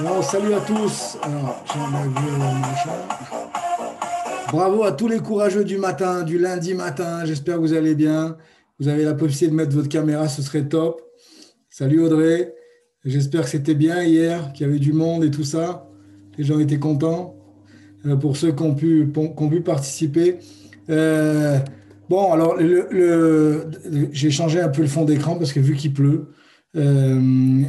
Bon, salut à tous. Alors, j'enlève le machin. Bravo à tous les courageux du matin, du lundi matin. J'espère que vous allez bien. Vous avez la possibilité de mettre votre caméra, ce serait top. Salut Audrey. J'espère que c'était bien hier, qu'il y avait du monde et tout ça. Les gens étaient contents. Pour ceux qui ont pu participer. Euh, bon, alors, j'ai changé un peu le fond d'écran parce que vu qu'il pleut, euh,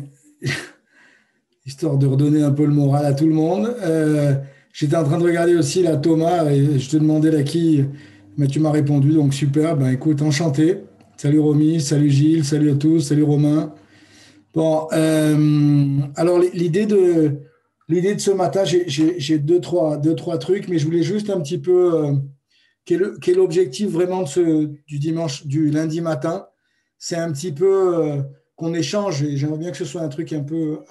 histoire de redonner un peu le moral à tout le monde. J'étais en train de regarder aussi la Thomas et je te demandais là qui, mais tu m'as répondu, donc super. Ben écoute, enchanté. Salut Romy, salut Gilles, salut à tous, salut Romain. Bon, alors l'idée de ce matin, j'ai deux, trois trucs, mais je voulais juste un petit peu quel est l'objectif vraiment du lundi matin? C'est un petit peu qu'on échange et j'aimerais bien que ce soit un truc un peu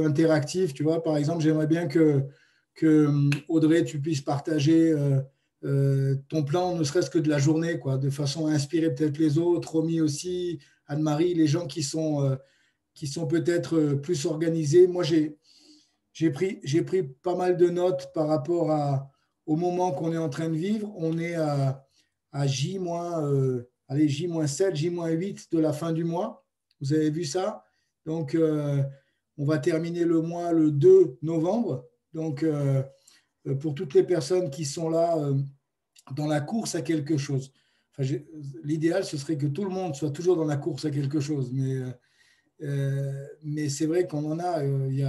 interactif, tu vois. Par exemple, j'aimerais bien que Audrey, tu puisses partager ton plan, ne serait-ce que de la journée, quoi, de façon à inspirer peut-être les autres, Romy aussi, Anne-Marie, les gens qui sont peut-être plus organisés. Moi, j'ai pris pas mal de notes par rapport au moment qu'on est en train de vivre. On est à allez, J-7, J-8 de la fin du mois. Vous avez vu ça? Donc, on va terminer le mois le 2 novembre. Donc, pour toutes les personnes qui sont là dans la course à quelque chose. Enfin, l'idéal, ce serait que tout le monde soit toujours dans la course à quelque chose. Mais c'est vrai qu'on en a. Il y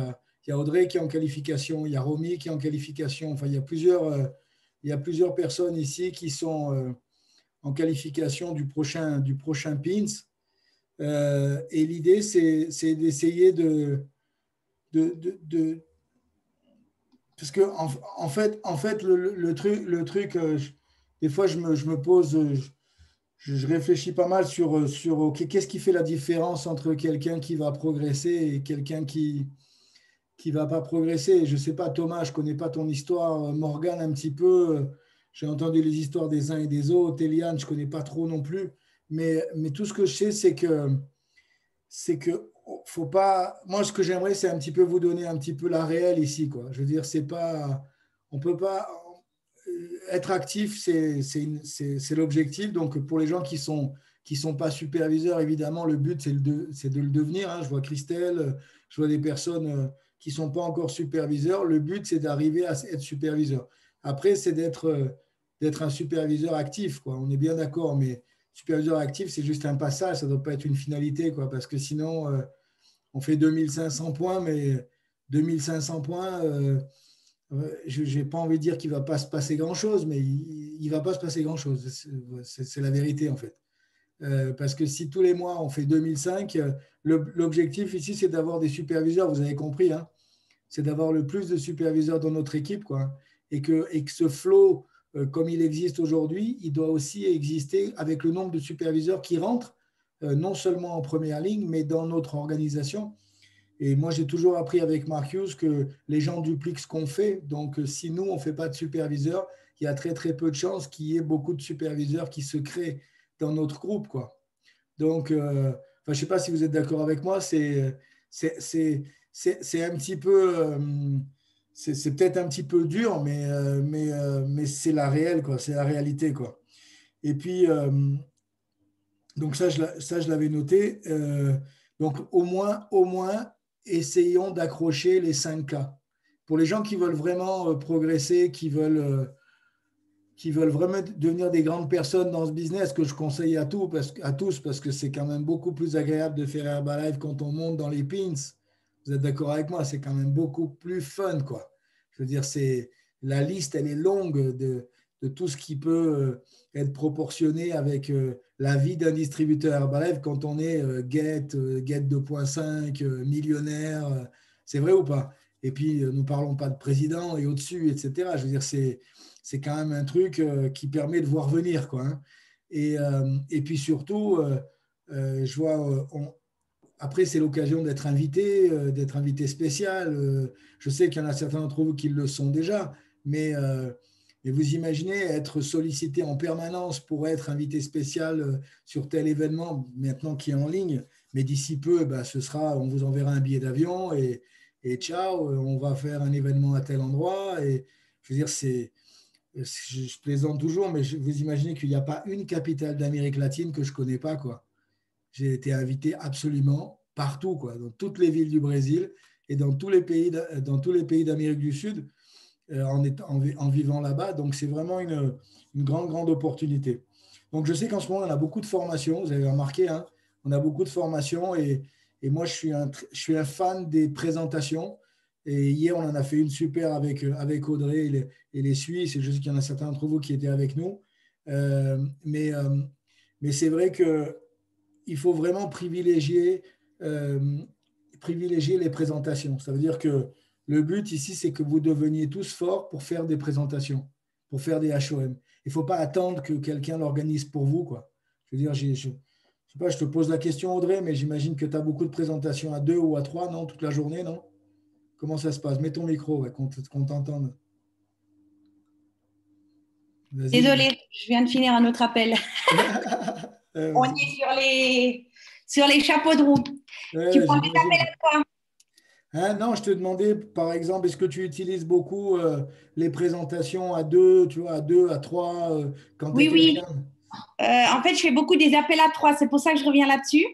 a Audrey qui est en qualification, il y a Romy qui est en qualification. Enfin, il y a plusieurs personnes ici qui sont en qualification du prochain PINS. Et l'idée, c'est d'essayer de parce que en fait le truc, des fois, je me pose, je réfléchis pas mal sur ok, qu'est-ce qui fait la différence entre quelqu'un qui va progresser et quelqu'un qui va pas progresser. Je sais pas, Thomas, je connais pas ton histoire. Morgane, un petit peu. J'ai entendu les histoires des uns et des autres. Eliane, je connais pas trop non plus. Mais tout ce que je sais, c'est que faut pas. Moi, ce que j'aimerais, c'est un petit peu vous donner un petit peu la réelle ici, quoi. Je veux dire, c'est pas. On peut pas. Être actif, c'est l'objectif. Donc, pour les gens qui sont pas superviseurs, évidemment, le but, c'est de le devenir, hein. Je vois Christelle, je vois des personnes qui sont pas encore superviseurs. Le but, c'est d'arriver à être superviseur. Après, c'est d'être un superviseur actif, quoi. On est bien d'accord, mais superviseur actif, c'est juste un passage, ça ne doit pas être une finalité, quoi, parce que sinon, on fait 2500 points, mais 2500 points, je n'ai pas envie de dire qu'il ne va pas se passer grand-chose, mais il ne va pas se passer grand-chose. C'est la vérité, en fait. Parce que si tous les mois, on fait 2005, l'objectif ici, c'est d'avoir des superviseurs, vous avez compris, hein, c'est d'avoir le plus de superviseurs dans notre équipe, quoi. Et que ce flow, comme il existe aujourd'hui, il doit aussi exister avec le nombre de superviseurs qui rentrent, non seulement en première ligne, mais dans notre organisation. Et moi, j'ai toujours appris avec Marcus que les gens dupliquent ce qu'on fait. Donc, si nous, on ne fait pas de superviseurs, il y a très, très peu de chances qu'il y ait beaucoup de superviseurs qui se créent dans notre groupe, quoi. Donc, je ne sais pas si vous êtes d'accord avec moi, c'est, c'est, c'est un petit peu, c'est peut-être un petit peu dur, mais c'est la réelle, quoi. C'est la réalité, quoi. Et puis, donc ça, je l'avais noté. Donc, au moins, essayons d'accrocher les 5K. Pour les gens qui veulent vraiment progresser, qui veulent vraiment devenir des grandes personnes dans ce business, que je conseille à tous, parce que c'est quand même beaucoup plus agréable de faire Herbalife quand on monte dans les pins. Vous êtes d'accord avec moi? C'est quand même beaucoup plus fun, quoi. Je veux dire, la liste, elle est longue de tout ce qui peut être proportionné avec la vie d'un distributeur Herbalife quand on est Get 2.5, millionnaire. C'est vrai ou pas? Et puis, nous ne parlons pas de président et au-dessus, etc. Je veux dire, c'est quand même un truc qui permet de voir venir, quoi, hein. Et puis surtout, je vois, après, c'est l'occasion d'être invité spécial. Je sais qu'il y en a certains d'entre vous qui le sont déjà, mais vous imaginez être sollicité en permanence pour être invité spécial sur tel événement, maintenant qui est en ligne, mais d'ici peu, bah, on vous enverra un billet d'avion et ciao, on va faire un événement à tel endroit. Et je veux dire, je plaisante toujours, mais vous imaginez qu'il n'y a pas une capitale d'Amérique latine que je ne connais pas, quoi. J'ai été invité absolument partout, quoi, dans toutes les villes du Brésil et dans tous les pays d'Amérique du Sud, en vivant là-bas. Donc, c'est vraiment une grande, grande opportunité. Donc, je sais qu'en ce moment, on a beaucoup de formations. Vous avez remarqué, hein, on a beaucoup de formations et moi, je suis un fan des présentations. Et hier, on en a fait une super avec Audrey et les Suisses. Et je sais qu'il y en a certains d'entre vous qui étaient avec nous. Euh, mais euh, mais c'est vrai qu'il faut vraiment euh, privilégier les présentations. Ça veut dire que le but ici, c'est que vous deveniez tous forts pour faire des présentations, pour faire des HOM. Il ne faut pas attendre que quelqu'un l'organise pour vous, quoi. Je veux dire, je sais pas, je te pose la question, Audrey, mais j'imagine que tu as beaucoup de présentations à deux ou à trois, non, toute la journée, non? Comment ça se passe? Mets ton micro, ouais, qu'on t'entende. Vas-y. Désolée, je viens de finir un autre appel. On Vas-y. est sur les chapeaux de roue. Tu Ouais, prends des appels j'imagine. à quoi? Hein, non, je te demandais, par exemple, est-ce que tu utilises beaucoup les présentations à deux, tu vois, à deux, à trois, quand tu es Oui, oui. quelqu'un? En fait, je fais beaucoup des appels à trois. C'est pour ça que je reviens là-dessus.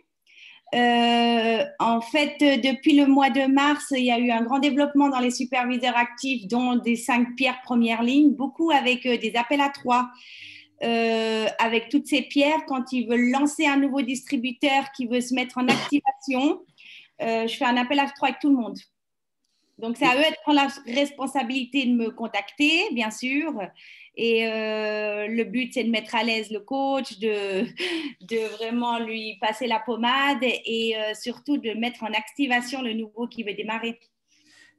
En fait, depuis le mois de mars, il y a eu un grand développement dans les superviseurs actifs, dont des 5 pierres première ligne, beaucoup avec des appels à trois. Avec toutes ces pierres, quand ils veulent lancer un nouveau distributeur qui veut se mettre en activation, je fais un appel à trois avec tout le monde. Donc, c'est à eux de prendre la responsabilité de me contacter, bien sûr. Et le but, c'est de mettre à l'aise le coach, de vraiment lui passer la pommade et surtout de mettre en activation le nouveau qui veut démarrer.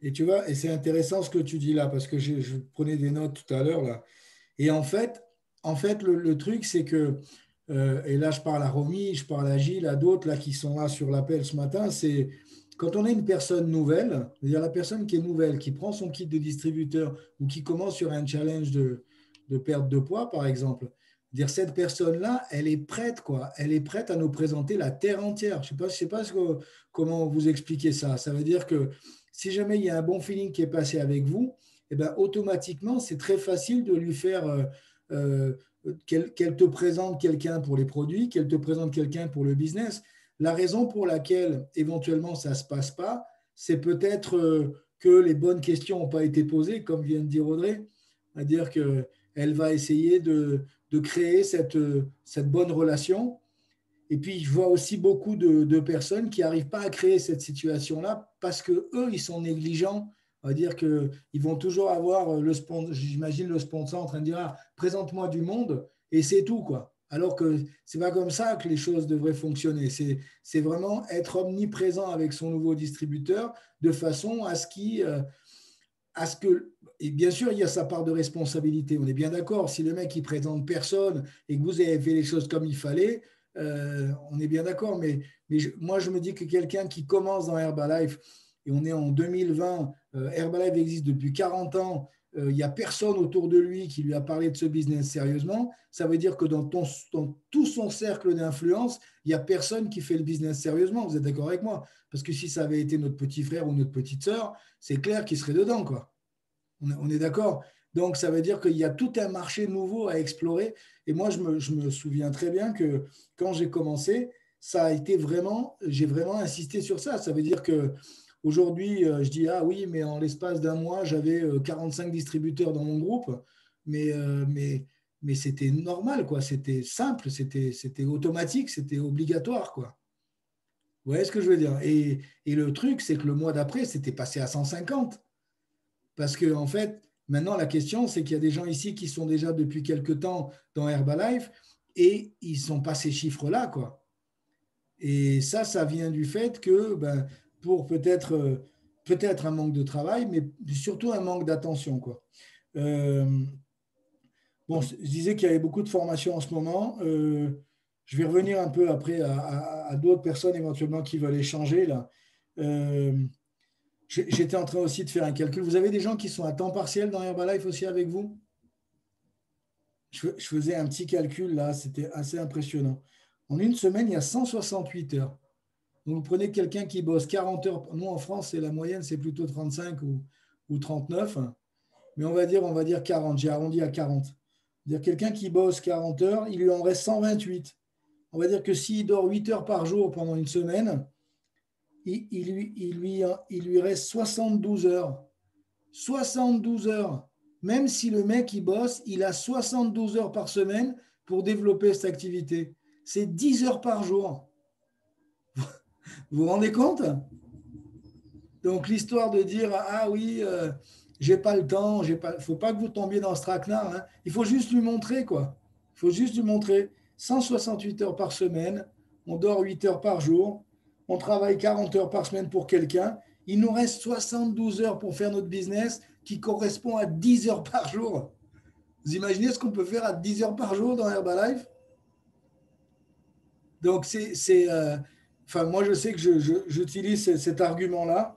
Et tu vois, et c'est intéressant ce que tu dis là, parce que je prenais des notes tout à l'heure là. Et en fait le truc, c'est que, et là je parle à Romy, je parle à Gilles, à d'autres là qui sont là sur l'appel ce matin, c'est quand on est une personne nouvelle, c'est-à-dire la personne qui est nouvelle, qui prend son kit de distributeur ou qui commence sur un challenge de perte de poids, par exemple, dire cette personne-là, elle est prête, quoi. Elle est prête à nous présenter la terre entière. Je sais pas comment vous expliquer ça. Ça veut dire que si jamais il y a un bon feeling qui est passé avec vous, eh ben, automatiquement, c'est très facile de lui faire euh, qu'elle te présente quelqu'un pour les produits, qu'elle te présente quelqu'un pour le business. La raison pour laquelle éventuellement ça ne se passe pas, c'est peut-être que les bonnes questions n'ont pas été posées, comme vient de dire Audrey, c'est-à-dire qu'elle va essayer de créer cette bonne relation. Et puis, je vois aussi beaucoup de personnes qui n'arrivent pas à créer cette situation-là parce que eux, ils sont négligents. On va dire qu'ils vont toujours avoir j'imagine le sponsor en train de dire ah, présente-moi du monde et c'est tout, quoi. Alors que c'est pas comme ça que les choses devraient fonctionner. C'est vraiment être omniprésent avec son nouveau distributeur de façon à ce que, et bien sûr, il y a sa part de responsabilité. On est bien d'accord. Si le mec il présente personne et que vous avez fait les choses comme il fallait, on est bien d'accord. Moi, je me dis que quelqu'un qui commence dans Herbalife et on est en 2020, Herbalife existe depuis 40 ans. Il n'y a personne autour de lui qui lui a parlé de ce business sérieusement. Ça veut dire que dans tout son cercle d'influence, il n'y a personne qui fait le business sérieusement. Vous êtes d'accord avec moi? Parce que si ça avait été notre petit frère ou notre petite sœur, c'est clair qu'il serait dedans, quoi. On est d'accord. Donc, ça veut dire qu'il y a tout un marché nouveau à explorer. Et moi, je me souviens très bien que quand j'ai commencé, ça a été vraiment, j'ai vraiment insisté sur ça. Ça veut dire que aujourd'hui, je dis, ah oui, mais en l'espace d'un mois, j'avais 45 distributeurs dans mon groupe. Mais, euh, mais, mais c'était normal, quoi. C'était simple, c'était automatique, c'était obligatoire, quoi. Vous voyez ce que je veux dire? Et le truc, c'est que le mois d'après, c'était passé à 150. Parce que, en fait, maintenant, la question, c'est qu'il y a des gens ici qui sont déjà depuis quelque temps dans Herbalife et ils ne sont pas ces chiffres-là, quoi. Et ça vient du fait que, ben, pour peut-être un manque de travail, mais surtout un manque d'attention, quoi. Euh, bon, je disais qu'il y avait beaucoup de formations en ce moment. Je vais revenir un peu après à d'autres personnes éventuellement qui veulent échanger, là. Euh, J'étais en train aussi de faire un calcul. Vous avez des gens qui sont à temps partiel dans Herbalife aussi avec vous? Je faisais un petit calcul là, c'était assez impressionnant. En une semaine, il y a 168 heures. Donc, vous prenez quelqu'un qui bosse 40 heures. Nous, en France, la moyenne, c'est plutôt 35 ou 39. Mais on va dire 40. J'ai arrondi à 40. C'est-à-dire quelqu'un qui bosse 40 heures, il lui en reste 128. On va dire que s'il dort 8 heures par jour pendant une semaine, il lui reste 72 heures. 72 heures. Même si le mec, il bosse, il a 72 heures par semaine pour développer cette activité. C'est 10 heures par jour. Vous vous rendez compte? Donc, l'histoire de dire, ah oui, j'ai pas le temps, il ne faut pas que vous tombiez dans ce traquenard. Hein. Il faut juste lui montrer, quoi. Il faut juste lui montrer 168 heures par semaine, on dort 8 heures par jour, on travaille 40 heures par semaine pour quelqu'un. Il nous reste 72 heures pour faire notre business qui correspond à 10 heures par jour. Vous imaginez ce qu'on peut faire à 10 heures par jour dans Herbalife? Donc, enfin, moi, je sais que j'utilise cet argument-là.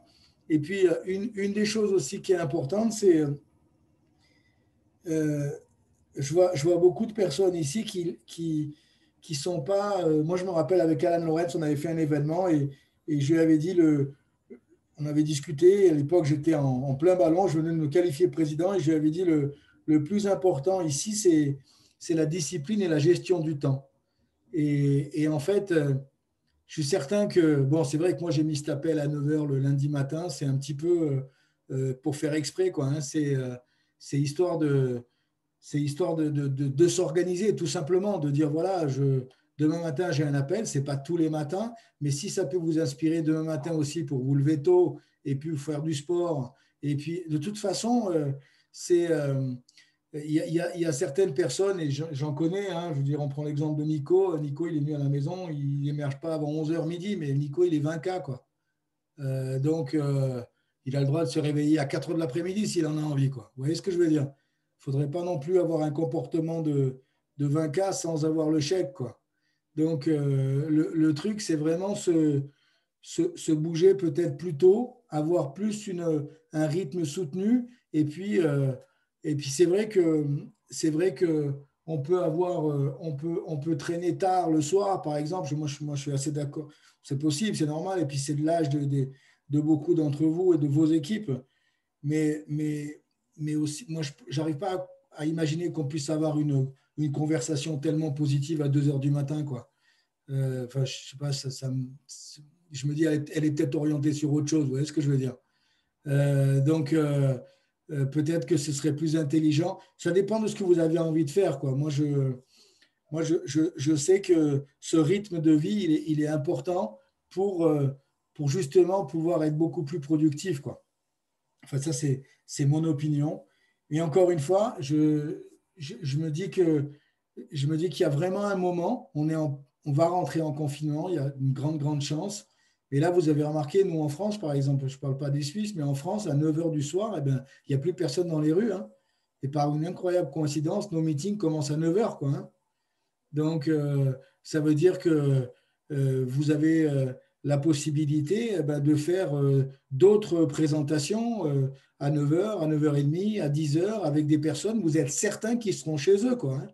Et puis, une des choses aussi qui est importante, c'est euh, je vois beaucoup de personnes ici qui sont pas. Moi, je me rappelle avec Alan Lorenz, on avait fait un événement et je lui avais dit on avait discuté. À l'époque, j'étais en plein ballon, je venais de me qualifier président et je lui avais dit le plus important ici, c'est la discipline et la gestion du temps. Et en fait, je suis certain que, bon, c'est vrai que moi, j'ai mis cet appel à 9 heures le lundi matin. C'est un petit peu pour faire exprès, quoi. Hein. C'est histoire de s'organiser, tout simplement, de dire, voilà, demain matin, j'ai un appel. Ce n'est pas tous les matins, mais si ça peut vous inspirer demain matin aussi pour vous lever tôt et puis faire du sport. Et puis, de toute façon, c'est... il y a certaines personnes, et j'en connais, hein, je veux dire, on prend l'exemple de Nico. Nico, il est venu à la maison, il n'émerge pas avant 11 h midi, mais Nico, il est 20K, quoi. Donc, il a le droit de se réveiller à 4 h de l'après-midi s'il en a envie, quoi. Vous voyez ce que je veux dire? Il ne faudrait pas non plus avoir un comportement de 20K sans avoir le chèque, quoi. Donc, le truc, c'est vraiment se bouger peut-être plus tôt, avoir plus un rythme soutenu, et puis c'est vrai que on peut traîner tard le soir, par exemple. Moi, je suis assez d'accord. C'est possible, c'est normal, et puis c'est de l'âge de beaucoup d'entre vous et de vos équipes. Mais aussi, moi, je n'arrive pas à imaginer qu'on puisse avoir une conversation tellement positive à 2 heures du matin, quoi. Enfin, je sais pas, je me dis, elle est peut-être orientée sur autre chose. Vous voyez ce que je veux dire? Donc, peut-être que ce serait plus intelligent. Ça dépend de ce que vous avez envie de faire, quoi. Moi, je sais que ce rythme de vie, il est important pour justement pouvoir être beaucoup plus productif, quoi. Enfin, ça, c'est mon opinion. Et encore une fois, je me dis qu'il y a vraiment un moment, on va rentrer en confinement, il y a une grande, grande chance. Et là, vous avez remarqué, nous en France, par exemple, je ne parle pas des Suisses, mais en France, à 9 heures du soir, eh ben, il n'y a plus personne dans les rues. Hein. Et par une incroyable coïncidence, nos meetings commencent à 9 heures, quoi. Hein. Donc, ça veut dire que vous avez la possibilité eh ben, de faire d'autres présentations à 9 heures, à 9h30, à 10 heures avec des personnes, vous êtes certains qu'ils seront chez eux, quoi. Hein.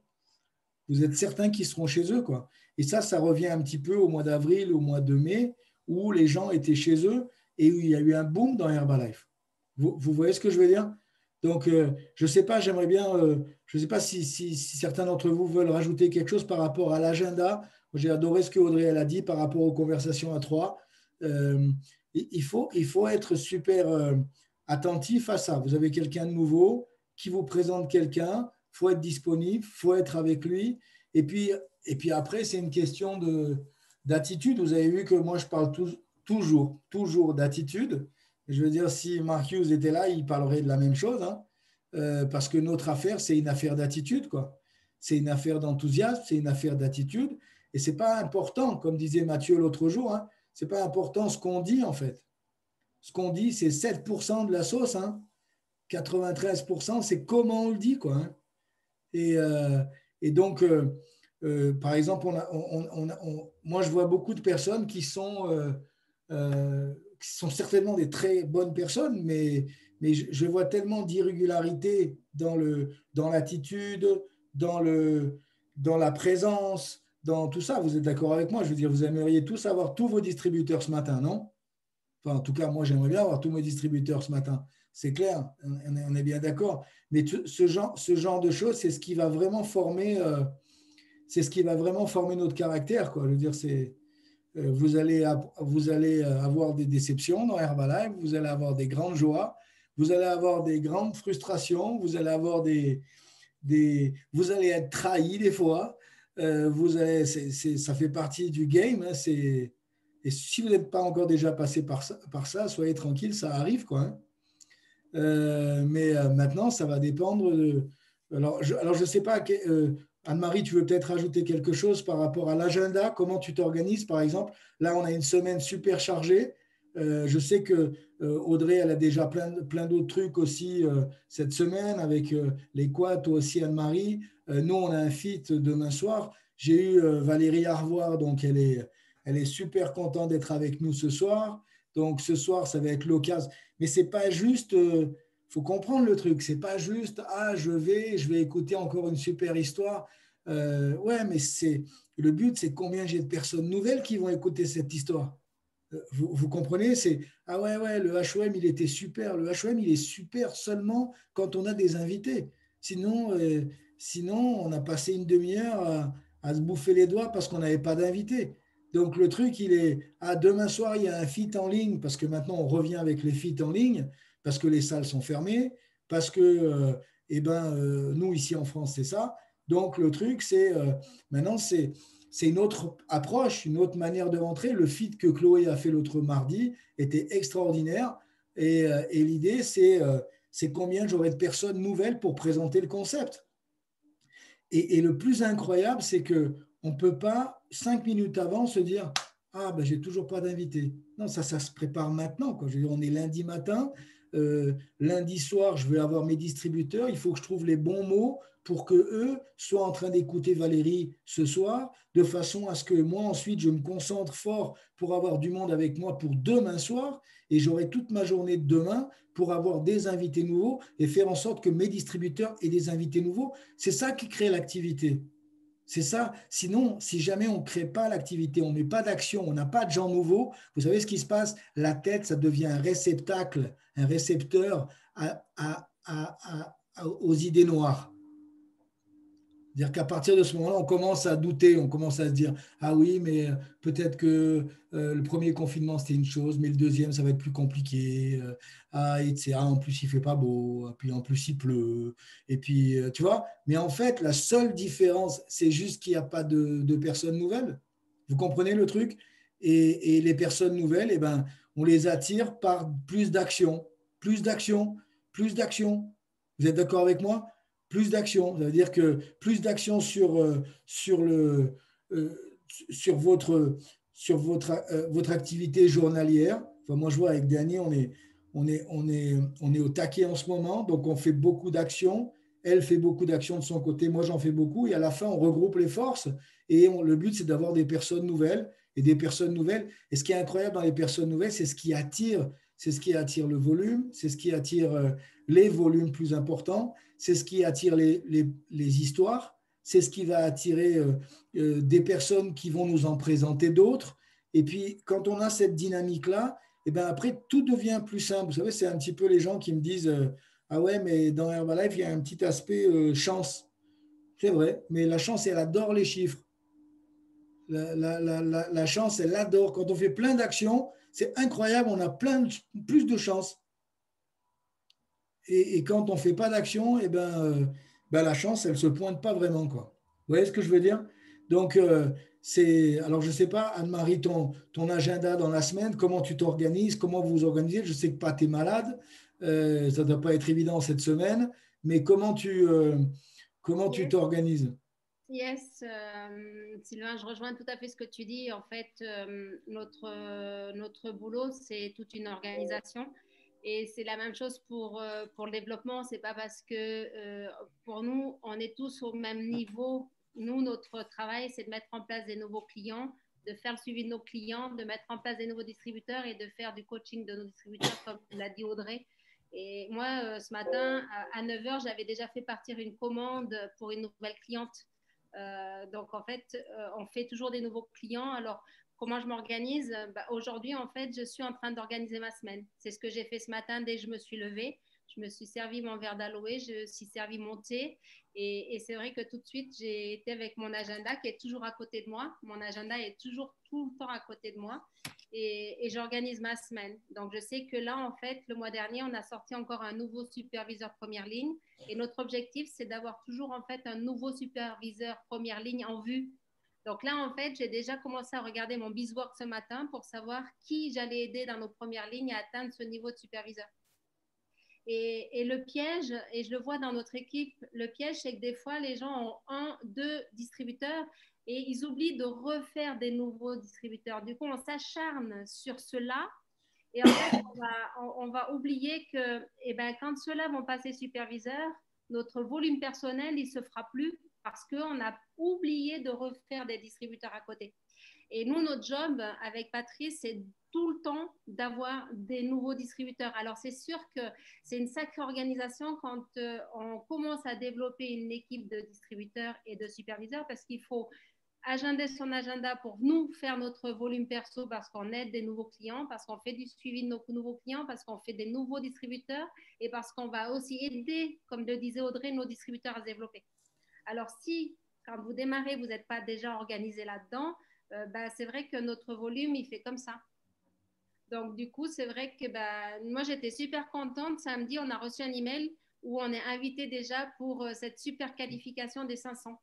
Vous êtes certains qu'ils seront chez eux, quoi. Et ça revient un petit peu au mois d'avril, au mois de mai, où les gens étaient chez eux et où il y a eu un boom dans Herbalife. Vous voyez ce que je veux dire? Donc, je ne sais pas, j'aimerais bien, je ne sais pas si certains d'entre vous veulent rajouter quelque chose par rapport à l'agenda. J'ai adoré ce que Audrey elle a dit par rapport aux conversations à trois. Euh, il faut être super attentif à ça. Vous avez quelqu'un de nouveau qui vous présente quelqu'un, il faut être disponible, il faut être avec lui. Et puis après, c'est une question d'attitude. Vous avez vu que moi, je parle toujours d'attitude. Je veux dire, si Mark Hughes était là, il parlerait de la même chose, hein. Parce que notre affaire, c'est une affaire d'attitude, quoi. C'est une affaire d'enthousiasme, c'est une affaire d'attitude. Et ce n'est pas important, comme disait Mathieu l'autre jour, hein, ce n'est pas important ce qu'on dit, en fait. Ce qu'on dit, c'est 7% de la sauce, hein. 93%, c'est comment on le dit, quoi. Hein. Et, euh, et donc, par exemple, moi, je vois beaucoup de personnes qui sont certainement des très bonnes personnes, mais je vois tellement d'irrégularités dans l'attitude, dans la présence, dans tout ça. Vous êtes d'accord avec moi? Je veux dire, vous aimeriez tous avoir tous vos distributeurs ce matin, non? Enfin, en tout cas, moi, j'aimerais bien avoir tous mes distributeurs ce matin. C'est clair, on est bien d'accord. Mais ce genre de choses, c'est ce qui va vraiment former, c'est ce qui va vraiment former notre caractère, quoi. Je veux dire, vous allez avoir des déceptions dans Herbalife, vous allez avoir des grandes joies, vous allez avoir des grandes frustrations, vous allez avoir vous allez être trahi des fois. Ça fait partie du game. Hein, et si vous n'êtes pas encore déjà passé par ça, soyez tranquille, ça arrive, quoi. Hein. Mais maintenant, ça va dépendre de. Alors je sais pas, Anne-Marie, tu veux peut-être rajouter quelque chose par rapport à l'agenda, comment tu t'organises, par exemple. Là, on a une semaine super chargée. Je sais que Audrey, elle a déjà plein d'autres trucs aussi cette semaine avec les quads, toi aussi, Anne-Marie. Nous, on a un feat demain soir. J'ai eu Valérie Arvoire, donc elle est super contente d'être avec nous ce soir. Donc ce soir, ça va être l'occasion. Mais c'est pas juste, faut comprendre le truc. C'est pas juste, ah, je vais écouter encore une super histoire. Ouais, mais le but, c'est combien j'ai de personnes nouvelles qui vont écouter cette histoire. Vous comprenez? C'est, ah ouais, ouais, le HOM, il était super. Le HOM, il est super seulement quand on a des invités. Sinon, sinon on a passé une demi-heure à se bouffer les doigts parce qu'on n'avait pas d'invités. Donc le truc, il est, ah, demain soir, il y a un fit en ligne, parce que maintenant, on revient avec les feats en ligne, parce que les salles sont fermées, parce que, nous, ici en France, c'est ça. Donc le truc, maintenant, c'est une autre approche, une autre manière de rentrer. Le feat que Chloé a fait l'autre mardi était extraordinaire. Et l'idée, c'est combien j'aurai de personnes nouvelles pour présenter le concept. Et le plus incroyable, c'est que on ne peut pas, 5 minutes avant, se dire ah, ben, j'ai toujours pas d'invité. Non, ça se prépare maintenant. Quoi. Je veux dire, on est lundi matin. Lundi soir, je vais avoir mes distributeurs. Il faut que je trouve les bons mots pour que eux soient en train d'écouter Valérie ce soir, de façon à ce que moi, ensuite, je me concentre fort pour avoir du monde avec moi pour demain soir. Et j'aurai toute ma journée de demain pour avoir des invités nouveaux et faire en sorte que mes distributeurs aient des invités nouveaux. C'est ça qui crée l'activité. C'est ça. Sinon, si jamais on ne crée pas l'activité, on ne met pas d'action, on n'a pas de gens nouveaux, vous savez ce qui se passe? La tête, ça devient un réceptacle, un récepteur aux idées noires. C'est-à-dire qu'à partir de ce moment-là, on commence à douter, on commence à se dire, ah oui, mais peut-être que le premier confinement, c'était une chose, mais le deuxième, ça va être plus compliqué. En plus, il fait pas beau, puis en plus, il pleut. Et puis, tu vois, mais en fait, la seule différence, c'est juste qu'il n'y a pas de personnes nouvelles. Vous comprenez le truc? Et les personnes nouvelles, eh ben, on les attire par plus d'action, plus d'action, plus d'action. Vous êtes d'accord avec moi? Plus d'action. Ça veut dire que plus d'action euh, sur votre activité journalière. Enfin, moi, je vois avec Dany, on est au taquet en ce moment, donc on fait beaucoup d'actions. Elle fait beaucoup d'actions de son côté, moi j'en fais beaucoup, et à la fin, on regroupe les forces, et le but, c'est d'avoir des personnes nouvelles, et des personnes nouvelles. Et ce qui est incroyable dans les personnes nouvelles, c'est ce qui attire le volume, c'est ce qui attire les volumes plus importants, c'est ce qui attire les histoires, c'est ce qui va attirer des personnes qui vont nous en présenter d'autres. Et puis, quand on a cette dynamique-là, et ben après, tout devient plus simple. Vous savez, c'est un petit peu les gens qui me disent ah ouais, mais dans Herbalife, il y a un petit aspect chance. C'est vrai, mais la chance, elle adore les chiffres. La chance, elle adore. Quand on fait plein d'actions, c'est incroyable, on a plus de chance. Et quand on ne fait pas d'action, ben, la chance, elle ne se pointe pas vraiment. Quoi. Vous voyez ce que je veux dire? Donc, alors je ne sais pas, Anne-Marie, ton agenda dans la semaine, comment tu t'organises, comment vous vous organisez? Je sais que Pat est malade, ça ne doit pas être évident cette semaine, mais comment tu Yes, t'organises? yes, Sylvain, je rejoins tout à fait ce que tu dis. En fait, notre boulot, c'est toute une organisation. Et c'est la même chose pour le développement. C'est pas parce que pour nous, on est tous au même niveau. Nous, notre travail, c'est de mettre en place des nouveaux clients, de faire le suivi de nos clients, de mettre en place des nouveaux distributeurs et de faire du coaching de nos distributeurs, comme l'a dit Audrey. Et moi, ce matin, à 9 heures, j'avais déjà fait partir une commande pour une nouvelle cliente. Donc, en fait, on fait toujours des nouveaux clients. Alors, comment je m'organise? Aujourd'hui, en fait, je suis en train d'organiser ma semaine. C'est ce que j'ai fait ce matin dès que je me suis levée. Je me suis servi mon verre d'aloe, je me suis servi mon thé. Et c'est vrai que tout de suite, j'ai été avec mon agenda qui est toujours à côté de moi. Mon agenda est toujours tout le temps à côté de moi. Et j'organise ma semaine. Donc, je sais que là, en fait, le mois dernier, on a sorti encore un nouveau superviseur première ligne. Et notre objectif, c'est d'avoir toujours, en fait, un nouveau superviseur première ligne en vue. Donc là, en fait, j'ai déjà commencé à regarder mon BizWork ce matin pour savoir qui j'allais aider dans nos premières lignes à atteindre ce niveau de superviseur. Et le piège, et je le vois dans notre équipe, le piège, c'est que des fois, les gens ont un, deux distributeurs et ils oublient de refaire des nouveaux distributeurs. Du coup, on s'acharne sur cela et en fait, on va oublier que quand ceux-là vont passer superviseur, notre volume personnel, il ne se fera plus parce qu'on a oublié de refaire des distributeurs à côté. Et nous, notre job avec Patrice, c'est tout le temps d'avoir des nouveaux distributeurs. Alors, c'est sûr que c'est une sacrée organisation quand on commence à développer une équipe de distributeurs et de superviseurs parce qu'il faut agender son agenda pour nous faire notre volume perso parce qu'on aide des nouveaux clients, parce qu'on fait du suivi de nos nouveaux clients, parce qu'on fait des nouveaux distributeurs et parce qu'on va aussi aider, comme le disait Audrey, nos distributeurs à se développer. Alors, si quand vous démarrez, vous n'êtes pas déjà organisé là-dedans, c'est vrai que notre volume, il fait comme ça. Donc, du coup, c'est vrai que moi, j'étais super contente. Samedi, on a reçu un email où on est invité déjà pour cette super qualification des 500.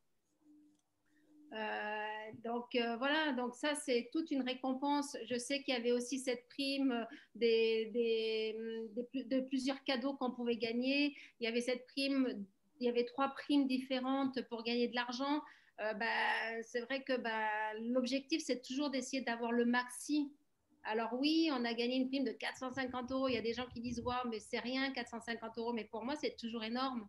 Voilà, donc ça, c'est toute une récompense. Je sais qu'il y avait aussi cette prime de plusieurs cadeaux qu'on pouvait gagner. Il y avait cette prime, il y avait 3 primes différentes pour gagner de l'argent. C'est vrai que l'objectif, c'est toujours d'essayer d'avoir le maxi. Alors oui, on a gagné une prime de 450 euros. Il y a des gens qui disent, wow, mais c'est rien, 450 euros. Mais pour moi, c'est toujours énorme.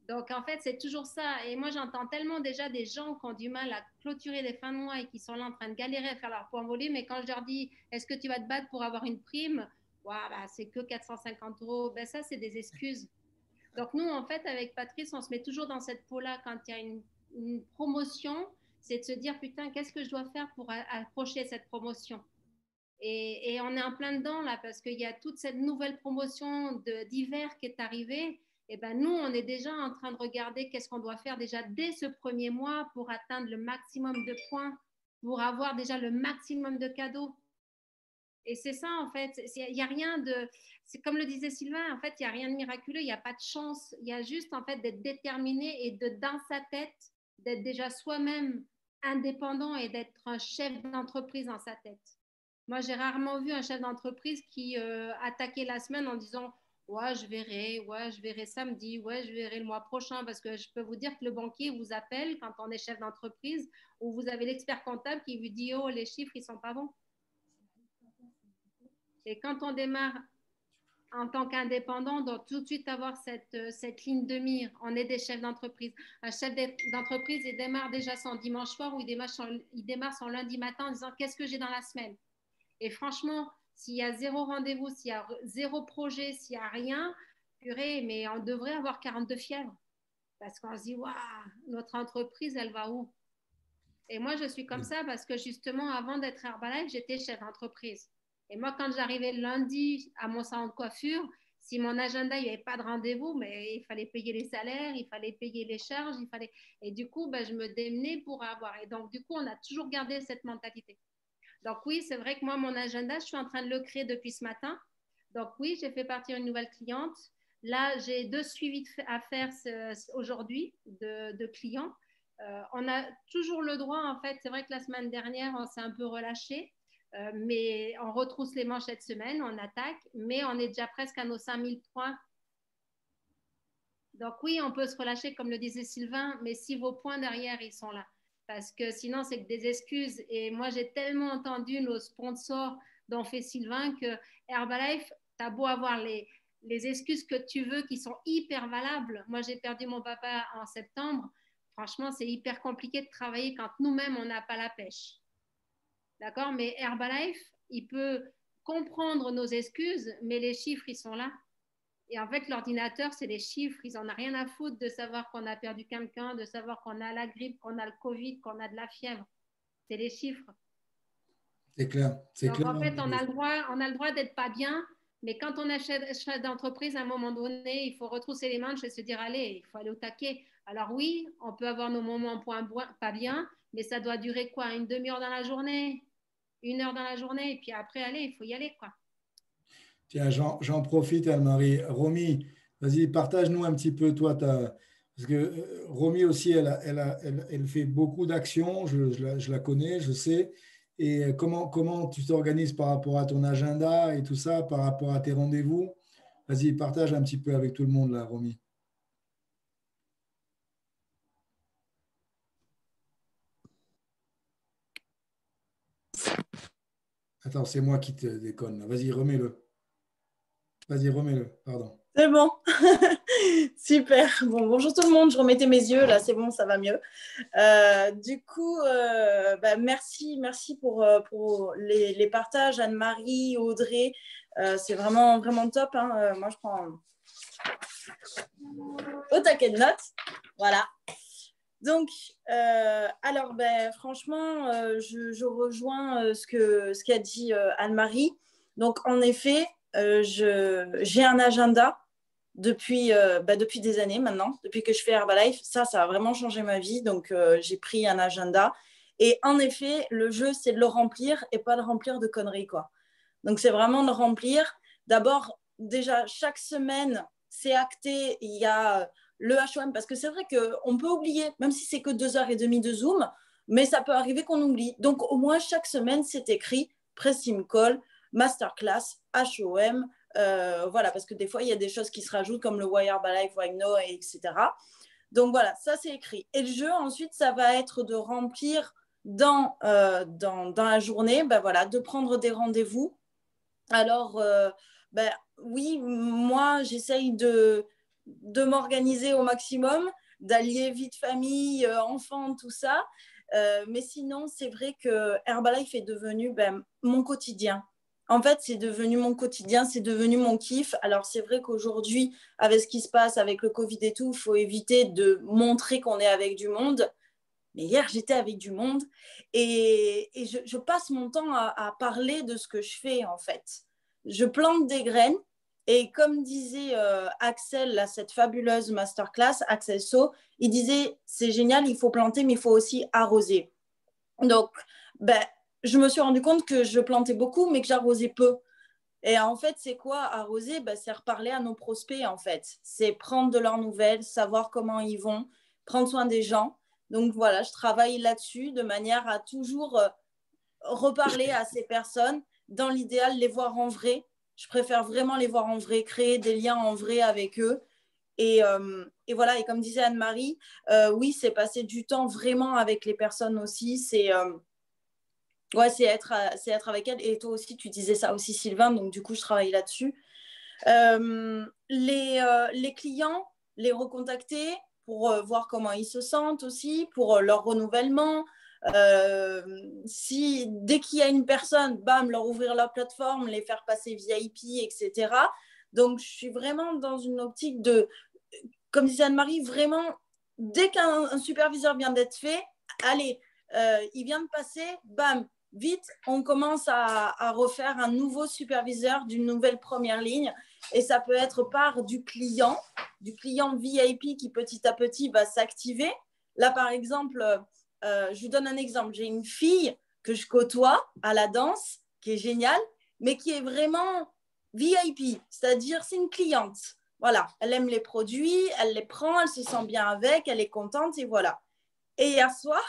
Donc, en fait, c'est toujours ça. Et moi, j'entends tellement déjà des gens qui ont du mal à clôturer les fins de mois et qui sont là en train de galérer à faire leur point volume. Et quand je leur dis, est-ce que tu vas te battre pour avoir une prime? C'est que 450 euros. Ça, c'est des excuses. Donc, nous, en fait, avec Patrice, on se met toujours dans cette peau-là quand il y a une promotion. C'est de se dire, putain, qu'est-ce que je dois faire pour approcher cette promotion? Et on est en plein dedans là parce qu'il y a toute cette nouvelle promotion d'hiver qui est arrivée. Et nous, on est déjà en train de regarder qu'est-ce qu'on doit faire déjà dès ce premier mois pour atteindre le maximum de points, pour avoir déjà le maximum de cadeaux. Et c'est ça, en fait. Il n'y a rien de. C'est comme le disait Sylvain, en fait, il n'y a rien de miraculeux, il n'y a pas de chance. Il y a juste, en fait, d'être déterminé et dans sa tête, d'être déjà soi-même indépendant et d'être un chef d'entreprise dans sa tête. Moi, j'ai rarement vu un chef d'entreprise qui attaquait la semaine en disant ouais, je verrai samedi, ouais, je verrai le mois prochain. Parce que je peux vous dire que le banquier vous appelle quand on est chef d'entreprise ou vous avez l'expert comptable qui vous dit oh, les chiffres, ils sont pas bons. Et quand on démarre en tant qu'indépendant, on doit tout de suite avoir cette ligne de mire. On est des chefs d'entreprise. Un chef d'entreprise, il démarre déjà son dimanche soir ou il démarre son lundi matin en disant qu'est-ce que j'ai dans la semaine. Et franchement, s'il y a 0 rendez-vous, s'il y a 0 projet, s'il n'y a rien, purée, mais on devrait avoir 42 fièvres. Parce qu'on se dit, waouh, notre entreprise, elle va où? Et moi, je suis comme ça parce que justement, avant d'être Herbalife, j'étais chef d'entreprise. Et moi, quand j'arrivais le lundi à mon salon de coiffure, si mon agenda, il n'y avait pas de rendez-vous, mais il fallait payer les salaires, il fallait payer les charges, il fallait... Et du coup, je me démenais pour avoir. Et donc, du coup, on a toujours gardé cette mentalité. Donc oui, c'est vrai que moi, mon agenda, je suis en train de le créer depuis ce matin. Donc oui, j'ai fait partir une nouvelle cliente. Là, j'ai 2 suivis à faire aujourd'hui de clients. On a toujours le droit, en fait, c'est vrai que la semaine dernière, on s'est un peu relâché, mais on retrousse les manches cette semaine, on attaque, mais on est déjà presque à nos 5000 points. Donc oui, on peut se relâcher, comme le disait Sylvain, mais si vos points derrière, ils sont là. Parce que sinon, c'est que des excuses. Et moi, j'ai tellement entendu nos sponsors dont fait Sylvain que Herbalife, tu as beau avoir les excuses que tu veux qui sont hyper valables. Moi, j'ai perdu mon papa en septembre. Franchement, c'est hyper compliqué de travailler quand nous-mêmes, on n'a pas la pêche. D'accord? Mais Herbalife, il peut comprendre nos excuses, mais les chiffres, ils sont là. Et en fait, l'ordinateur, c'est les chiffres. Ils n'en ont rien à foutre de savoir qu'on a perdu quelqu'un, de savoir qu'on a la grippe, qu'on a le Covid, qu'on a de la fièvre. C'est les chiffres. C'est clair, c'est Donc, clair. en fait, on a le droit d'être pas bien, mais quand on est chef d'entreprise, à un moment donné, il faut retrousser les manches et se dire, allez, il faut aller au taquet. Alors oui, on peut avoir nos moments pas bien, mais ça doit durer quoi? Une demi-heure dans la journée? Une heure dans la journée? Et puis après, allez, il faut y aller, quoi. Tiens, j'en profite, Anne-Marie. Romy, vas-y, partage-nous un petit peu, toi, parce que Romy aussi, elle fait beaucoup d'actions, je la connais, je sais. Et comment tu t'organises par rapport à ton agenda et tout ça, par rapport à tes rendez-vous? Vas-y, partage un petit peu avec tout le monde, là, Romy. Attends, c'est moi qui te déconne, là. Vas-y, remets-le. Vas-y, remets-le, pardon. C'est bon. Super. Bon, bonjour tout le monde. Je remettais mes yeux. Là, c'est bon, ça va mieux. Du coup, merci pour les partages, Anne-Marie, Audrey. C'est vraiment, vraiment top. Hein. Moi, je prends au taquet de notes. Voilà. Donc, alors, franchement, je rejoins ce qu'a dit Anne-Marie. Donc, en effet, j'ai un agenda depuis des années maintenant, depuis que je fais Herbalife. Ça a vraiment changé ma vie. Donc, j'ai pris un agenda. Et en effet, le jeu, c'est de le remplir et pas de remplir de conneries, quoi. Donc, c'est vraiment de remplir. D'abord, déjà, chaque semaine, c'est acté. Il y a le HOM, parce que c'est vrai qu'on peut oublier, même si c'est que 2h30 de Zoom, mais ça peut arriver qu'on oublie. Donc, au moins, chaque semaine, c'est écrit Press-Team Call, Masterclass, HOM, voilà, parce que des fois, il y a des choses qui se rajoutent comme le Why Herbalife, Why No, etc. Donc, voilà, ça, c'est écrit. Et le jeu, ensuite, ça va être de remplir dans la journée, voilà, de prendre des rendez-vous. Alors, oui, moi, j'essaye de m'organiser au maximum, d'allier vie de famille, enfants, tout ça. Mais sinon, c'est vrai que Herbalife est devenu mon quotidien. En fait, c'est devenu mon quotidien, c'est devenu mon kiff. Alors, c'est vrai qu'aujourd'hui, avec ce qui se passe avec le Covid et tout, il faut éviter de montrer qu'on est avec du monde. Mais hier, j'étais avec du monde et je passe mon temps à parler de ce que je fais, en fait. Je plante des graines et comme disait Axel, là, cette fabuleuse masterclass, Axel So, il disait, c'est génial, il faut planter, mais il faut aussi arroser. Donc, je me suis rendu compte que je plantais beaucoup, mais que j'arrosais peu. Et en fait, c'est quoi arroser? C'est reparler à nos prospects, en fait. C'est prendre de leurs nouvelles, savoir comment ils vont, prendre soin des gens. Donc voilà, je travaille là-dessus de manière à toujours reparler à ces personnes. Dans l'idéal, les voir en vrai. Je préfère vraiment les voir en vrai, créer des liens en vrai avec eux. Et voilà, et comme disait Anne-Marie, oui, c'est passer du temps vraiment avec les personnes aussi. C'est être avec elles. Et toi aussi, tu disais ça aussi, Sylvain. Donc du coup, je travaille là-dessus. Les clients, les recontacter pour voir comment ils se sentent aussi, pour leur renouvellement. Dès qu'il y a une personne, bam, leur ouvrir la plateforme, les faire passer VIP, etc. Donc, je suis vraiment dans une optique de, comme disait Anne-Marie, vraiment, dès qu'un superviseur vient d'être fait, allez, il vient de passer, bam, vite, on commence à refaire un nouveau superviseur d'une nouvelle première ligne. Et ça peut être par du client VIP qui petit à petit va s'activer. Là, par exemple, je vous donne un exemple. J'ai une fille que je côtoie à la danse, qui est géniale, mais qui est vraiment VIP, c'est-à-dire c'est une cliente. Voilà, elle aime les produits, elle les prend, elle se sent bien avec, elle est contente et voilà. Et hier soir,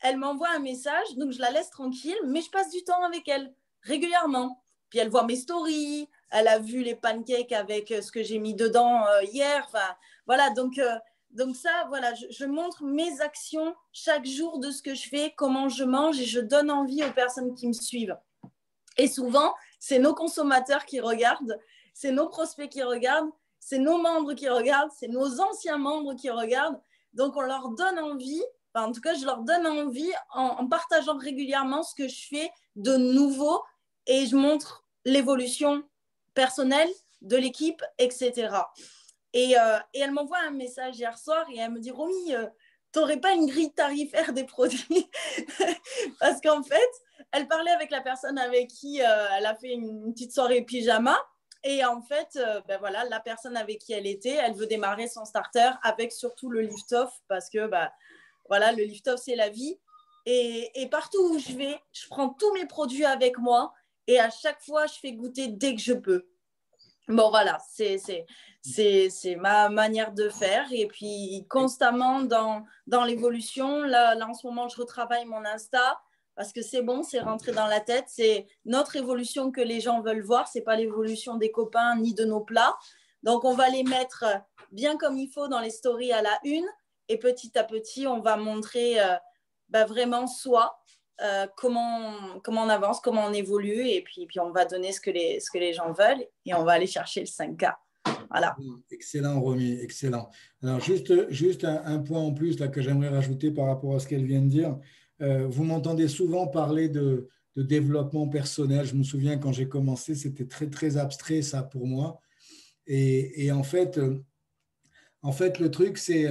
elle m'envoie un message, donc je la laisse tranquille, mais je passe du temps avec elle régulièrement. Puis elle voit mes stories, elle a vu les pancakes avec ce que j'ai mis dedans hier. Enfin, voilà, donc ça, voilà, je montre mes actions chaque jour de ce que je fais, comment je mange et je donne envie aux personnes qui me suivent. Et souvent, c'est nos consommateurs qui regardent, c'est nos prospects qui regardent, c'est nos membres qui regardent, c'est nos anciens membres qui regardent. Donc, on leur donne envie. En tout cas, je leur donne envie en partageant régulièrement ce que je fais de nouveau et je montre l'évolution personnelle, de l'équipe, etc. Et elle m'envoie un message hier soir et elle me dit, Romy, t'aurais pas une grille tarifaire des produits? Parce qu'en fait, elle parlait avec la personne avec qui elle a fait une petite soirée pyjama. Et en fait, ben voilà, la personne avec qui elle était, elle veut démarrer son starter avec surtout le lift-off parce que voilà, le lift-off, c'est la vie. Et partout où je vais, je prends tous mes produits avec moi et à chaque fois, je fais goûter dès que je peux. Bon, voilà, c'est ma manière de faire. Et puis, constamment dans l'évolution, là, en ce moment, je retravaille mon Insta parce que c'est bon, c'est rentré dans la tête. C'est notre évolution que les gens veulent voir. Ce n'est pas l'évolution des copains ni de nos plats. Donc, on va les mettre bien comme il faut dans les stories à la une. Et petit à petit, on va montrer vraiment soi. Comment on avance, comment on évolue, et puis on va donner ce que les gens veulent et on va aller chercher le 5K. Voilà. Excellent, Romy, excellent. Alors, juste un point en plus là, que j'aimerais rajouter par rapport à ce qu'elle vient de dire. Vous m'entendez souvent parler de développement personnel. Je me souviens quand j'ai commencé, c'était très, très abstrait ça pour moi. Et en fait, le truc, c'est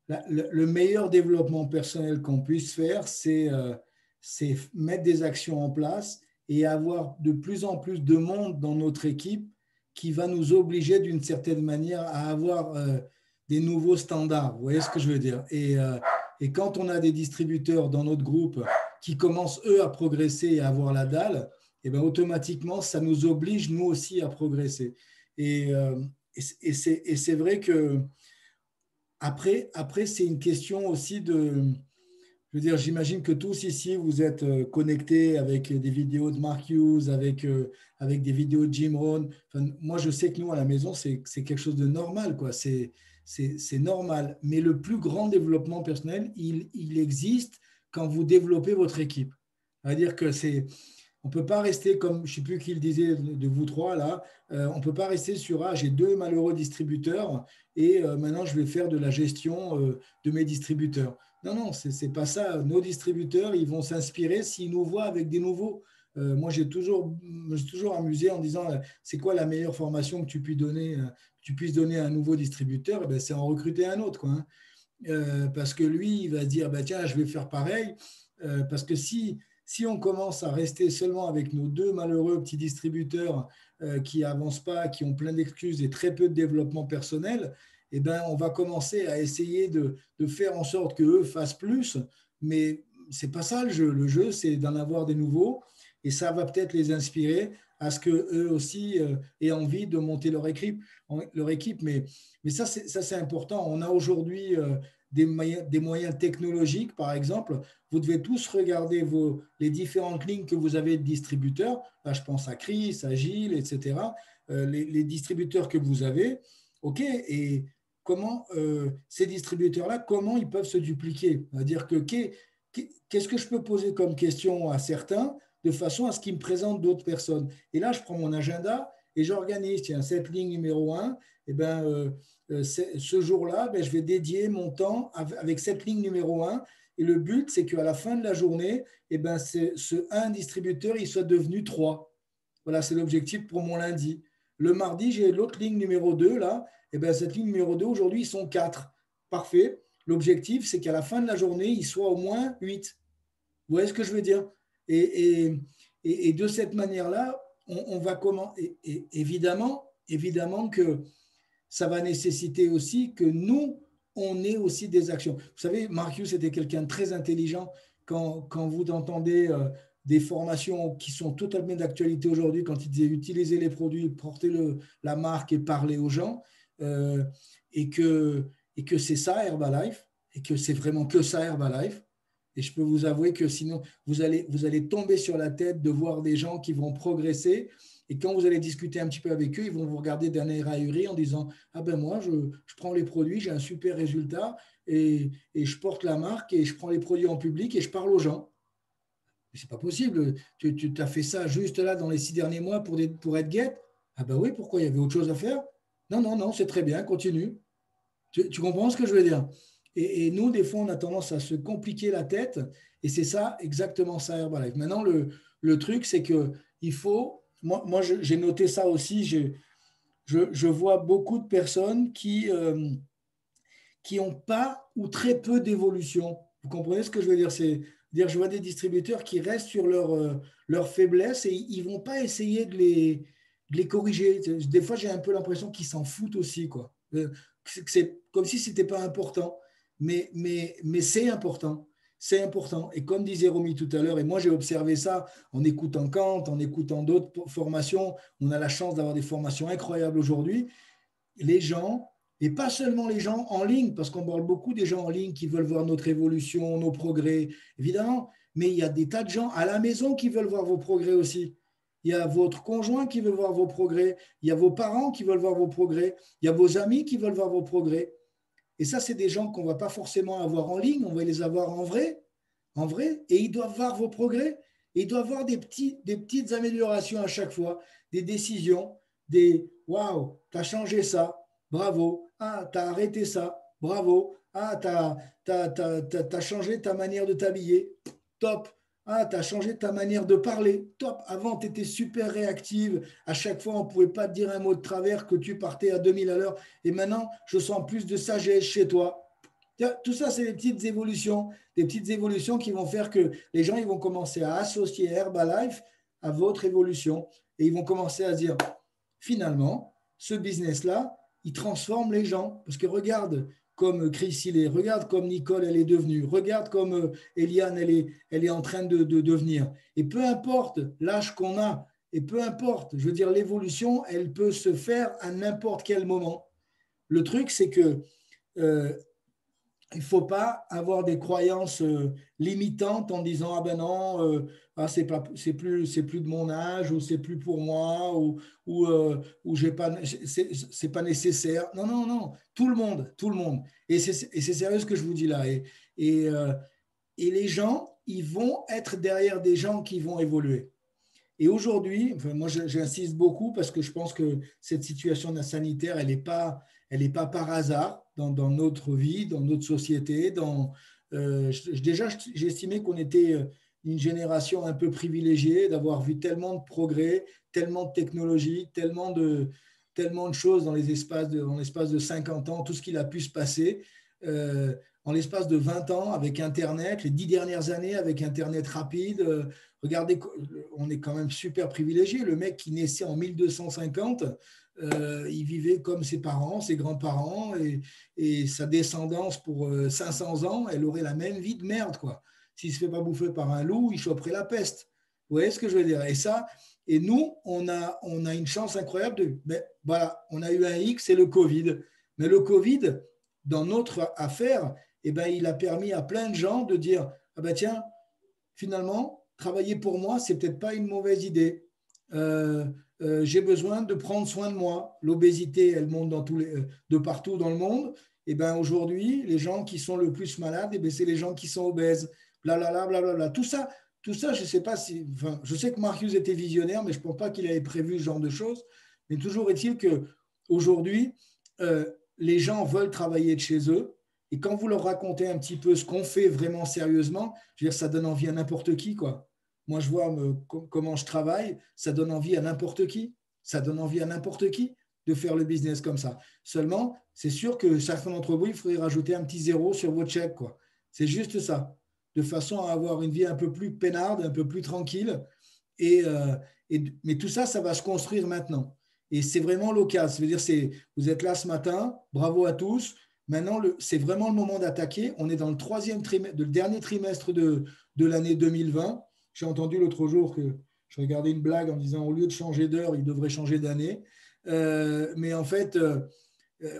le meilleur développement personnel qu'on puisse faire, c'est mettre des actions en place et avoir de plus en plus de monde dans notre équipe qui va nous obliger d'une certaine manière à avoir des nouveaux standards. Vous voyez ce que je veux dire? Et quand on a des distributeurs dans notre groupe qui commencent, eux, à progresser et à avoir la dalle, et bien automatiquement, ça nous oblige, nous aussi, à progresser. Et c'est vrai que après, c'est une question aussi de… Je veux dire, j'imagine que tous ici, vous êtes connectés avec des vidéos de Mark Hughes, avec des vidéos de Jim Rohn. Enfin, moi, je sais que nous, à la maison, c'est quelque chose de normal, quoi. C'est normal. Mais le plus grand développement personnel, il existe quand vous développez votre équipe. C'est-à-dire que on ne peut pas rester comme, je ne sais plus qui le disait de vous trois là, on ne peut pas rester sur j'ai 2 malheureux distributeurs et maintenant je vais faire de la gestion de mes distributeurs. Non, ce n'est pas ça. Nos distributeurs, ils vont s'inspirer s'ils nous voient avec des nouveaux. Moi, je me suis toujours amusé en disant, c'est quoi la meilleure formation que tu puisses donner à un nouveau distributeur? Eh bien, c'est en recruter un autre, quoi, hein. Parce que lui, il va se dire, tiens, je vais faire pareil. Parce que si on commence à rester seulement avec nos 2 malheureux petits distributeurs qui n'avancent pas, qui ont plein d'excuses et très peu de développement personnel, eh ben, on va commencer à essayer de faire en sorte qu'eux fassent plus. Mais ce n'est pas ça le jeu. Le jeu, c'est d'en avoir des nouveaux et ça va peut-être les inspirer à ce qu'eux aussi aient envie de monter leur équipe. Mais ça, c'est important. On a aujourd'hui des moyens technologiques, par exemple. Vous devez tous regarder les différentes lignes que vous avez de distributeurs. Là, je pense à Chris, à Gilles, etc. Les distributeurs que vous avez. OK, et comment ces distributeurs-là, comment ils peuvent se dupliquer? C'est-à-dire que qu'est-ce que je peux poser comme question à certains de façon à ce qu'ils me présentent d'autres personnes? Et là, je prends mon agenda et j'organise, tiens, cette ligne numéro 1, eh ben, ce jour-là, je vais dédier mon temps avec cette ligne numéro 1. Et le but, c'est qu'à la fin de la journée, eh ben, ce 1 distributeur, il soit devenu 3. Voilà, c'est l'objectif pour mon lundi. Le mardi, j'ai l'autre ligne numéro 2, là. Eh bien, cette ligne numéro 2, aujourd'hui, ils sont 4. Parfait. L'objectif, c'est qu'à la fin de la journée, ils soient au moins 8. Vous voyez ce que je veux dire? Et de cette manière-là, on va comment… évidemment que ça va nécessiter aussi que nous, on ait aussi des actions. Vous savez, Marcus était quelqu'un de très intelligent. Quand vous entendez des formations qui sont totalement d'actualité aujourd'hui, quand il disait utiliser les produits, porter la marque et parler aux gens, et que c'est ça Herbalife, et que c'est vraiment que ça Herbalife. Et je peux vous avouer que sinon, vous allez tomber sur la tête de voir des gens qui vont progresser. Et quand vous allez discuter un petit peu avec eux, ils vont vous regarder d'un air ahuri en disant « Ah ben moi, je prends les produits, j'ai un super résultat et je porte la marque et je prends les produits en public et je parle aux gens. » Ce n'est pas possible. Tu as fait ça juste là dans les 6 derniers mois pour être guette? Ah ben oui, pourquoi? Il y avait autre chose à faire? Non, c'est très bien, continue. Tu comprends ce que je veux dire? Et nous, des fois, on a tendance à se compliquer la tête et c'est ça, exactement ça Herbalife. Maintenant, le truc, c'est qu'il faut… Moi, j'ai noté ça aussi. je vois beaucoup de personnes qui n'ont pas ou très peu d'évolution. Vous comprenez ce que je veux dire? C'est-à-dire, je vois des distributeurs qui restent sur leur faiblesse et ils ne vont pas essayer de les corriger. Des fois, j'ai un peu l'impression qu'ils s'en foutent aussi, quoi. C'est comme si ce n'était pas important, mais c'est important. C'est important. Et comme disait Romy tout à l'heure, et moi j'ai observé ça en écoutant Kant, en écoutant d'autres formations, on a la chance d'avoir des formations incroyables aujourd'hui, les gens, et pas seulement les gens en ligne, parce qu'on parle beaucoup des gens en ligne qui veulent voir notre évolution, nos progrès, évidemment, mais il y a des tas de gens à la maison qui veulent voir vos progrès aussi. Il y a votre conjoint qui veut voir vos progrès, il y a vos parents qui veulent voir vos progrès, il y a vos amis qui veulent voir vos progrès. Et ça, c'est des gens qu'on ne va pas forcément avoir en ligne, on va les avoir en vrai, et ils doivent voir vos progrès, et ils doivent voir des petites améliorations à chaque fois, des décisions, des « waouh, tu as changé ça, bravo, ah, tu as arrêté ça, bravo, ah, tu as changé ta manière de t'habiller, top, ah, tu as changé ta manière de parler, top, avant tu étais super réactive, à chaque fois on ne pouvait pas te dire un mot de travers que tu partais à 2000 à l'heure, et maintenant je sens plus de sagesse chez toi. » Tout ça, c'est des petites évolutions qui vont faire que les gens ils vont commencer à associer Herbalife à votre évolution et ils vont commencer à se dire, finalement, ce business-là, il transforme les gens. Parce que regarde comme Chris il est, regarde comme Nicole elle est devenue, regarde comme Eliane elle est en train de devenir. Et peu importe l'âge qu'on a, et peu importe, je veux dire, l'évolution, elle peut se faire à n'importe quel moment. Le truc, c'est que il ne faut pas avoir des croyances limitantes en disant ah ben non, ah, c'est plus de mon âge ou c'est plus pour moi ou j'ai pas, c'est pas nécessaire. Non, non, non, tout le monde, tout le monde. Et c'est sérieux ce que je vous dis là. Et, euh, et les gens, ils vont être derrière des gens qui vont évoluer. Et aujourd'hui, enfin, moi j'insiste beaucoup parce que je pense que cette situation sanitaire, elle est pas par hasard dans notre vie, dans notre société. Déjà, j'ai estimé qu'on était une génération un peu privilégiée d'avoir vu tellement de progrès, tellement de technologies, tellement de choses dans l'espace de 50 ans, tout ce qu'il a pu se passer. En l'espace de 20 ans avec Internet, les 10 dernières années avec Internet rapide. Regardez, on est quand même super privilégié. Le mec qui naissait en 1250, il vivait comme ses parents, ses grands-parents, et sa descendance pour 500 ans, elle aurait la même vie de merde, quoi. S'il ne se fait pas bouffer par un loup, il choperait la peste. Vous voyez ce que je veux dire? Et nous, on a une chance incroyable ben, voilà, on a eu un X, c'est le Covid. Mais le Covid, dans notre affaire, eh ben, il a permis à plein de gens de dire ah ben tiens, finalement, travailler pour moi, c'est peut-être pas une mauvaise idée. J'ai besoin de prendre soin de moi. L'obésité, elle monte de partout dans le monde. Et ben aujourd'hui, les gens qui sont le plus malades, eh ben, c'est les gens qui sont obèses. Blablabla, blablabla. Tout ça, je sais pas si. Enfin, je sais que Marcus était visionnaire, mais je ne pense pas qu'il avait prévu ce genre de choses. Mais toujours est-il que aujourd'hui, les gens veulent travailler de chez eux. Et quand vous leur racontez un petit peu ce qu'on fait vraiment sérieusement, je veux dire, ça donne envie à n'importe qui, quoi. Moi, je vois comment je travaille, ça donne envie à n'importe qui. Ça donne envie à n'importe qui de faire le business comme ça. Seulement, c'est sûr que certains d'entre vous, il faudrait rajouter un petit zéro sur votre chèque, quoi. C'est juste ça, de façon à avoir une vie un peu plus peinarde, un peu plus tranquille. Mais tout ça, ça va se construire maintenant. Et c'est vraiment l'occasion. Ça veut dire, vous êtes là ce matin, bravo à tous. Maintenant, c'est vraiment le moment d'attaquer. On est dans le dernier trimestre de l'année 2020. J'ai entendu l'autre jour que je regardais une blague en disant au lieu de changer d'heure, il devrait changer d'année. Mais en fait,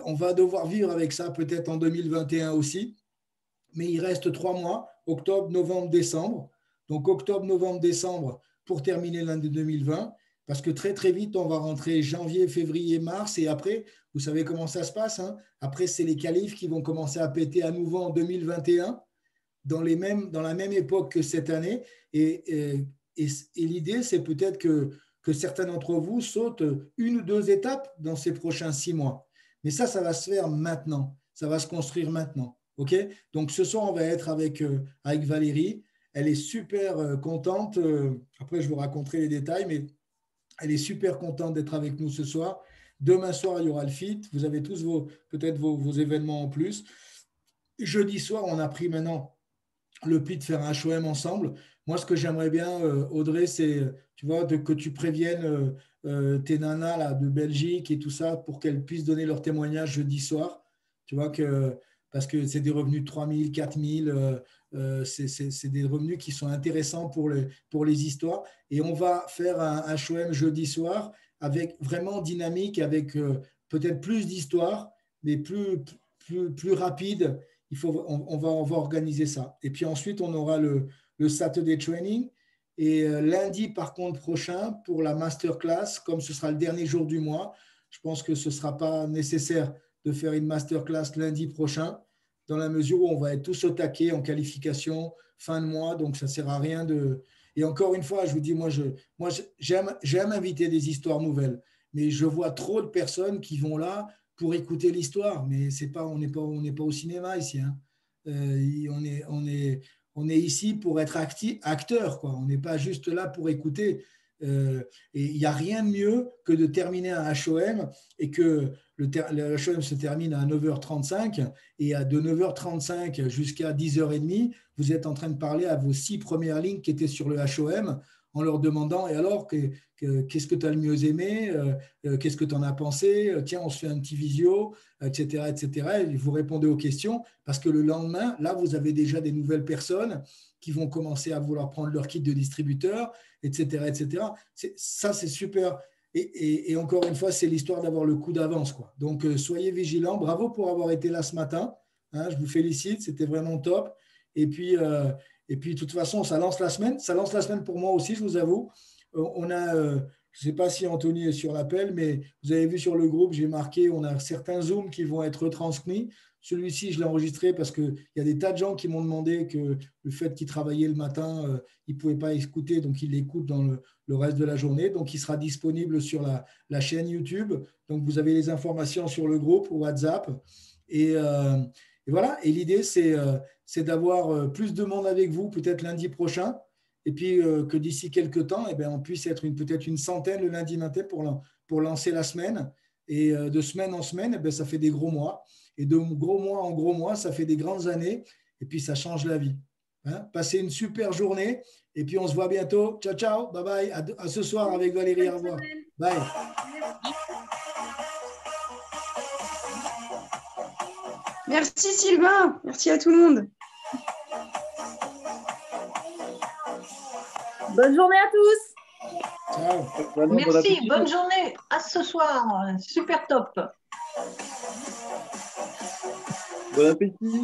on va devoir vivre avec ça peut-être en 2021 aussi. Mais il reste 3 mois, octobre, novembre, décembre. Donc octobre, novembre, décembre pour terminer l'année 2020. Parce que très, très vite, on va rentrer janvier, février, mars. Et après, vous savez comment ça se passe, hein. Après, c'est les qualifs qui vont commencer à péter à nouveau en 2021, dans la même époque que cette année. Et l'idée, c'est peut-être que certains d'entre vous sautent 1 ou 2 étapes dans ces prochains 6 mois. Mais ça va se faire maintenant. Ça va se construire maintenant. Okay, donc, ce soir, on va être avec Valérie. Elle est super contente. Après, je vous raconterai les détails, mais elle est super contente d'être avec nous ce soir Demain soir, il y aura le FIT. Vous avez tous peut-être vos événements en plus. Jeudi soir, on a pris maintenant le pli de faire un HOM ensemble. Moi, ce que j'aimerais bien, Audrey, c'est tu vois, que tu préviennes tes nanas là, de Belgique et tout ça pour qu'elles puissent donner leur témoignage jeudi soir. Tu vois, parce que c'est des revenus de 3 000, 4 000. C'est des revenus qui sont intéressants pour les histoires. Et on va faire un HOM jeudi soir avec vraiment dynamique, avec peut-être plus d'histoires, mais plus rapide. On va organiser ça. Et puis ensuite, on aura le Saturday Training. Et lundi, par contre, prochain, pour la masterclass, comme ce sera le dernier jour du mois, je pense que ce ne sera pas nécessaire de faire une masterclass lundi prochain, dans la mesure où on va être tous au taquet en qualification fin de mois. Donc, ça ne sert à rien de… Et encore une fois, je vous dis, moi, j'aime inviter des histoires nouvelles, mais je vois trop de personnes qui vont là pour écouter l'histoire, mais on n'est pas au cinéma ici. Hein. On est ici pour être acteur, quoi. On n'est pas juste là pour écouter. Et il n'y a rien de mieux que de terminer un HOM et que le HOM se termine à 9h35 et de 9h35 jusqu'à 10h30, vous êtes en train de parler à vos 6 premières lignes qui étaient sur le HOM en leur demandant « Et alors, qu'est-ce que tu as le mieux aimé ? Qu'est-ce que tu en as pensé ? Tiens, on se fait un petit visio, etc. etc. » Et vous répondez aux questions parce que le lendemain, là, vous avez déjà des nouvelles personnes qui vont commencer à vouloir prendre leur kit de distributeur, etc. etc. Ça, c'est super. Et encore une fois, c'est l'histoire d'avoir le coup d'avance, quoi. Donc, soyez vigilants. Bravo pour avoir été là ce matin. Hein, je vous félicite. C'était vraiment top. Et puis, de toute façon, ça lance la semaine. Ça lance la semaine pour moi aussi, je vous avoue. On a, je ne sais pas si Anthony est sur l'appel, mais vous avez vu sur le groupe, j'ai marqué, on a certains Zooms qui vont être retransmis. Celui-ci, je l'ai enregistré parce qu'il y a des tas de gens qui m'ont demandé que le fait qu'ils travaillaient le matin, ils ne pouvaient pas écouter, donc ils l'écoutent dans le reste de la journée. Donc, il sera disponible sur la chaîne YouTube. Donc, vous avez les informations sur le groupe ou WhatsApp. Et voilà. Et l'idée, c'est d'avoir plus de monde avec vous, peut-être lundi prochain. Et puis, que d'ici quelques temps, eh bien, on puisse être peut-être une centaine le lundi matin pour lancer la semaine. Et de semaine en semaine, eh bien, ça fait des gros mois. Et de gros mois en gros mois, ça fait des grandes années. Et puis, ça change la vie. Hein? Passez une super journée. Et puis, on se voit bientôt. Ciao, ciao. Bye bye. À ce soir avec Valérie. Au revoir. Bye. Merci Sylvain. Merci à tout le monde. Bonne journée à tous. Ciao. Merci, bonne journée. À ce soir. Super top. Bon appétit.